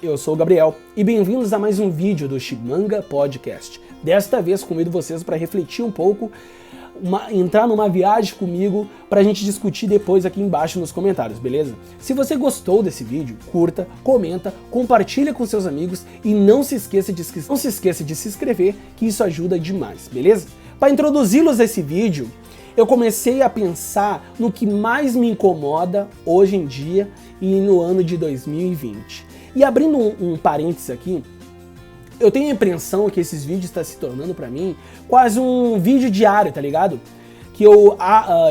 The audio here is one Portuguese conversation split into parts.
eu sou o Gabriel e bem-vindos a mais um vídeo do Shimanga Podcast. Desta vez convido vocês para refletir um pouco, entrar numa viagem comigo para a gente discutir depois aqui embaixo nos comentários, beleza? Se você gostou desse vídeo, curta, comenta, compartilha com seus amigos e não se esqueça de se inscrever, que isso ajuda demais, beleza? Para introduzi-los a esse vídeo, eu comecei a pensar no que mais me incomoda hoje em dia e no ano de 2020. E abrindo um parênteses aqui, eu tenho a impressão que esses vídeos estão se tornando para mim quase um vídeo diário, tá ligado? Que eu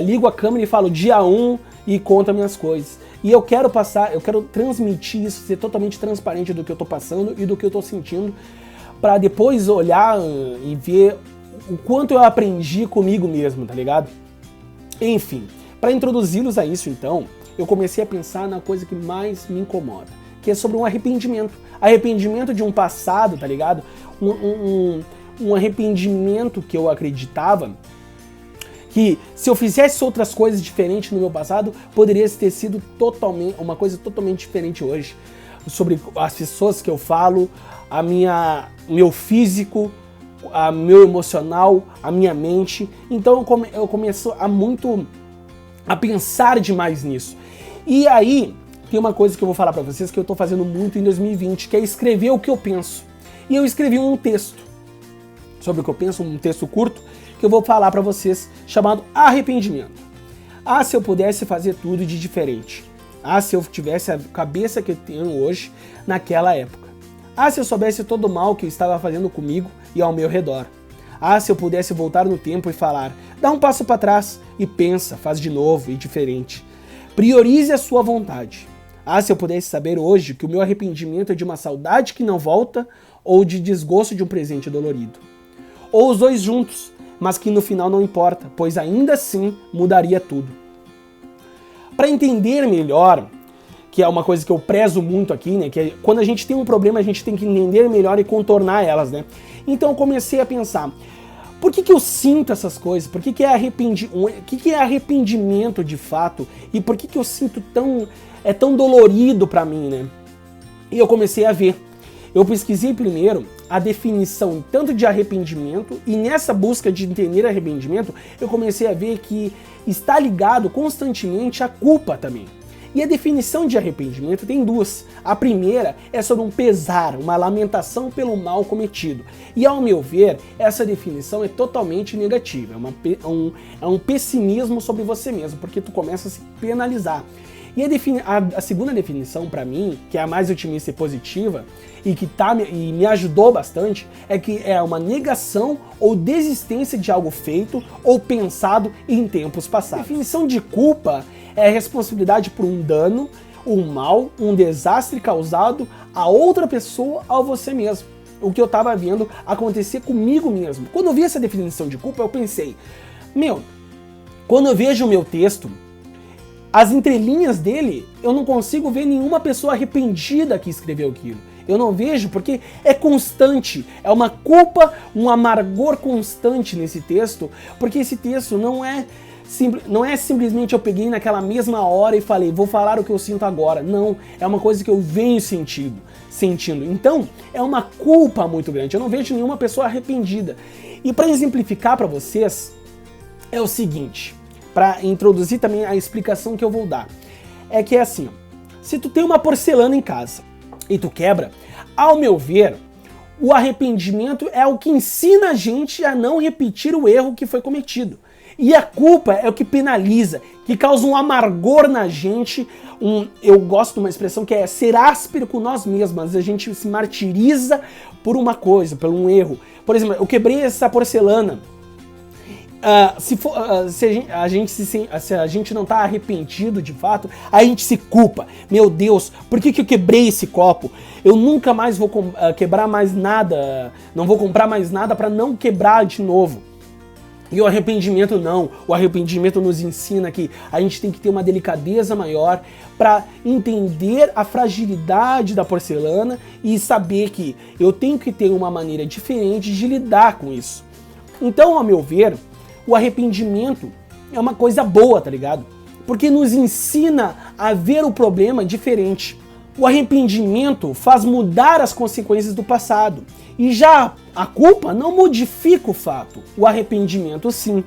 ligo a câmera e falo dia 1 e conto as minhas coisas. E eu quero transmitir isso, ser totalmente transparente do que eu tô passando e do que eu tô sentindo, para depois olhar e ver o quanto eu aprendi comigo mesmo, tá ligado? Enfim, para introduzi-los a isso então, eu comecei a pensar na coisa que mais me incomoda, que é sobre um arrependimento. Arrependimento de um passado, tá ligado? Um arrependimento que eu acreditava que se eu fizesse outras coisas diferentes no meu passado, poderia ter sido uma coisa totalmente diferente hoje. Sobre as pessoas que eu falo, meu físico, meu emocional, a minha mente. Então eu começo a pensar demais nisso. E aí, tem uma coisa que eu vou falar pra vocês que eu tô fazendo muito em 2020, que é escrever o que eu penso. E eu escrevi um texto sobre o que eu penso, um texto curto, que eu vou falar pra vocês, chamado Arrependimento. Ah, se eu pudesse fazer tudo de diferente. Ah, se eu tivesse a cabeça que eu tenho hoje naquela época. Ah, se eu soubesse todo o mal que eu estava fazendo comigo e ao meu redor. Ah, se eu pudesse voltar no tempo e falar, dá um passo para trás e pensa, faz de novo e diferente. Priorize a sua vontade. Ah, se eu pudesse saber hoje que o meu arrependimento é de uma saudade que não volta ou de desgosto de um presente dolorido. Ou os dois juntos, mas que no final não importa, pois ainda assim mudaria tudo. Para entender melhor, que é uma coisa que eu prezo muito aqui, né? Que é, quando a gente tem um problema, a gente tem que entender melhor e contornar elas, né? Então eu comecei a pensar, por que eu sinto essas coisas? Por que é arrependimento de fato? E por que eu sinto tão dolorido pra mim, né? E eu comecei a ver. Eu pesquisei primeiro a definição tanto de arrependimento, e nessa busca de entender arrependimento, eu comecei a ver que está ligado constantemente à culpa também. E a definição de arrependimento tem duas. A primeira é sobre um pesar, uma lamentação pelo mal cometido. E ao meu ver, essa definição é totalmente negativa. É um pessimismo sobre você mesmo, porque tu começa a se penalizar. E a segunda definição para mim, que é a mais otimista e positiva, e que me ajudou bastante, é que é uma negação ou desistência de algo feito ou pensado em tempos passados. A definição de culpa é a responsabilidade por um dano, um mal, um desastre causado a outra pessoa ou você mesmo. O que eu tava vendo acontecer comigo mesmo. Quando eu vi essa definição de culpa, eu pensei, quando eu vejo o meu texto, as entrelinhas dele, eu não consigo ver nenhuma pessoa arrependida que escreveu aquilo. Eu não vejo porque é constante, é uma culpa, um amargor constante nesse texto, porque esse texto não é simplesmente eu peguei naquela mesma hora e falei, vou falar o que eu sinto agora. Não, é uma coisa que eu venho sentindo. Então, é uma culpa muito grande, eu não vejo nenhuma pessoa arrependida. E para exemplificar para vocês, é o seguinte, para introduzir também a explicação que eu vou dar, é que é assim, se tu tem uma porcelana em casa e tu quebra, ao meu ver, o arrependimento é o que ensina a gente a não repetir o erro que foi cometido. E a culpa é o que penaliza, que causa um amargor na gente, eu gosto de uma expressão que é ser áspero com nós mesmos, a gente se martiriza por uma coisa, por um erro. Por exemplo, eu quebrei essa porcelana. Se a gente não tá arrependido de fato, a gente se culpa. Meu Deus, por que eu quebrei esse copo? Eu nunca mais vou quebrar mais nada, não vou comprar mais nada para não quebrar de novo. E o arrependimento não. O arrependimento nos ensina que a gente tem que ter uma delicadeza maior para entender a fragilidade da porcelana e saber que eu tenho que ter uma maneira diferente de lidar com isso. Então, ao meu ver, o arrependimento é uma coisa boa, tá ligado? Porque nos ensina a ver o problema diferente. O arrependimento faz mudar as consequências do passado. E já a culpa não modifica o fato. O arrependimento sim,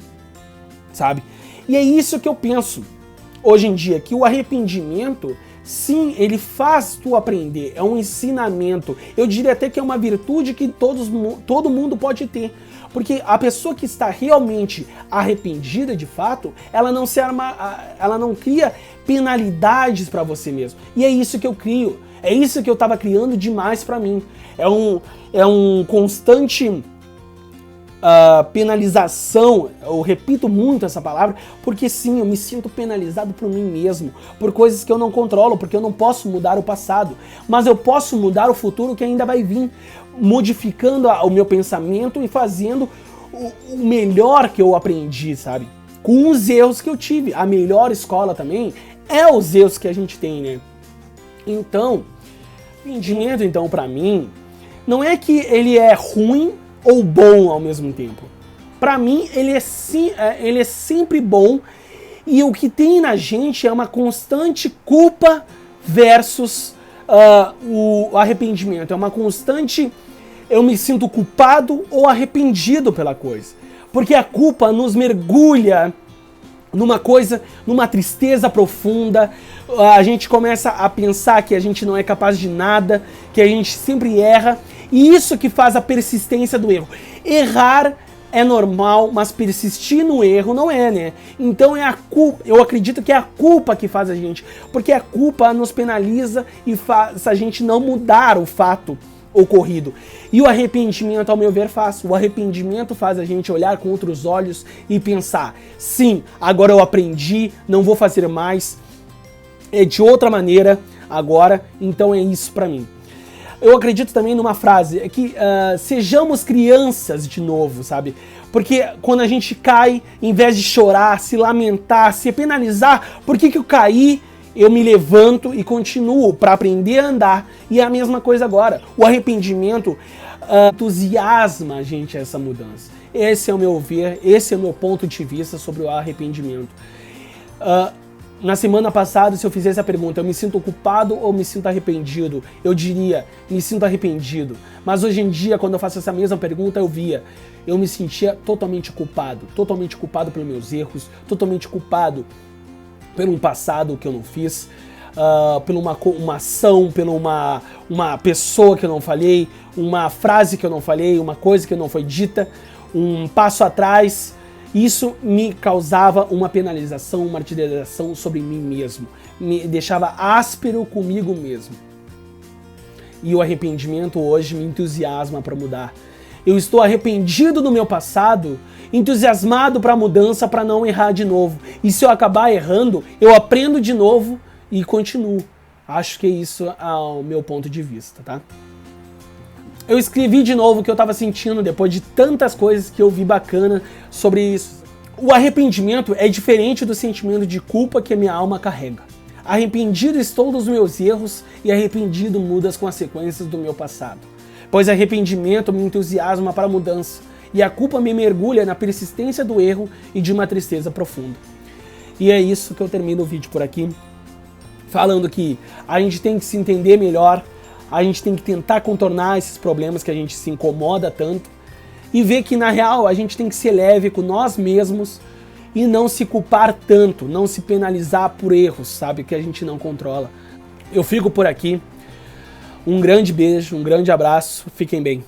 sabe? E é isso que eu penso hoje em dia, que o arrependimento, sim, ele faz tu aprender, é um ensinamento. Eu diria até que é uma virtude que todo mundo pode ter. Porque a pessoa que está realmente arrependida de fato, ela não cria penalidades para você mesmo. E é isso que eu crio. É isso que eu estava criando demais para mim. É um constante penalização. Eu repito muito essa palavra, porque sim, eu me sinto penalizado por mim mesmo, por coisas que eu não controlo, porque eu não posso mudar o passado, mas eu posso mudar o futuro que ainda vai vir, modificando o meu pensamento e fazendo o melhor que eu aprendi, sabe? Com os erros que eu tive. A melhor escola também é os erros que a gente tem, né? Então, arrependimento, então, pra mim, não é que ele é ruim ou bom ao mesmo tempo. Pra mim, ele é sempre bom, e o que tem na gente é uma constante culpa versus o arrependimento. É uma constante, eu me sinto culpado ou arrependido pela coisa. Porque a culpa nos mergulha numa tristeza profunda. A gente começa a pensar que a gente não é capaz de nada, que a gente sempre erra, e isso que faz a persistência do erro. Errar é normal, mas persistir no erro não é, né? Então é a culpa, eu acredito que é a culpa que faz a gente, porque a culpa nos penaliza e faz a gente não mudar o fato ocorrido. E o arrependimento, ao meu ver, faz. O arrependimento faz a gente olhar com outros olhos e pensar, sim, agora eu aprendi, não vou fazer mais, é de outra maneira agora, então é isso pra mim. Eu acredito também numa frase, é que sejamos crianças de novo, sabe? Porque quando a gente cai, em vez de chorar, se lamentar, se penalizar, por que eu caí? Eu me levanto e continuo para aprender a andar. E é a mesma coisa agora. O arrependimento entusiasma a gente a essa mudança. Esse é o meu ver, esse é o meu ponto de vista sobre o arrependimento. Na semana passada, se eu fizesse a pergunta, eu me sinto culpado ou me sinto arrependido? Eu diria, me sinto arrependido. Mas hoje em dia, quando eu faço essa mesma pergunta, eu me sentia totalmente culpado pelos meus erros, totalmente culpado pelo passado que eu não fiz, por uma ação, por uma pessoa que eu não falei, uma frase que eu não falei, uma coisa que não foi dita, um passo atrás. Isso me causava uma penalização, uma martirização sobre mim mesmo. Me deixava áspero comigo mesmo. E o arrependimento hoje me entusiasma para mudar. Eu estou arrependido do meu passado, entusiasmado para a mudança, para não errar de novo. E se eu acabar errando, eu aprendo de novo e continuo. Acho que isso é o meu ponto de vista, tá? Eu escrevi de novo o que eu estava sentindo depois de tantas coisas que eu vi bacana sobre isso. O arrependimento é diferente do sentimento de culpa que a minha alma carrega. Arrependido estou dos meus erros e arrependido muda as consequências do meu passado. Pois arrependimento me entusiasma para a mudança e a culpa me mergulha na persistência do erro e de uma tristeza profunda. E é isso que eu termino o vídeo por aqui, falando que a gente tem que se entender melhor, a gente tem que tentar contornar esses problemas que a gente se incomoda tanto e ver que, na real, a gente tem que ser leve com nós mesmos e não se culpar tanto, não se penalizar por erros, sabe, que a gente não controla. Eu fico por aqui. Um grande beijo, um grande abraço, fiquem bem.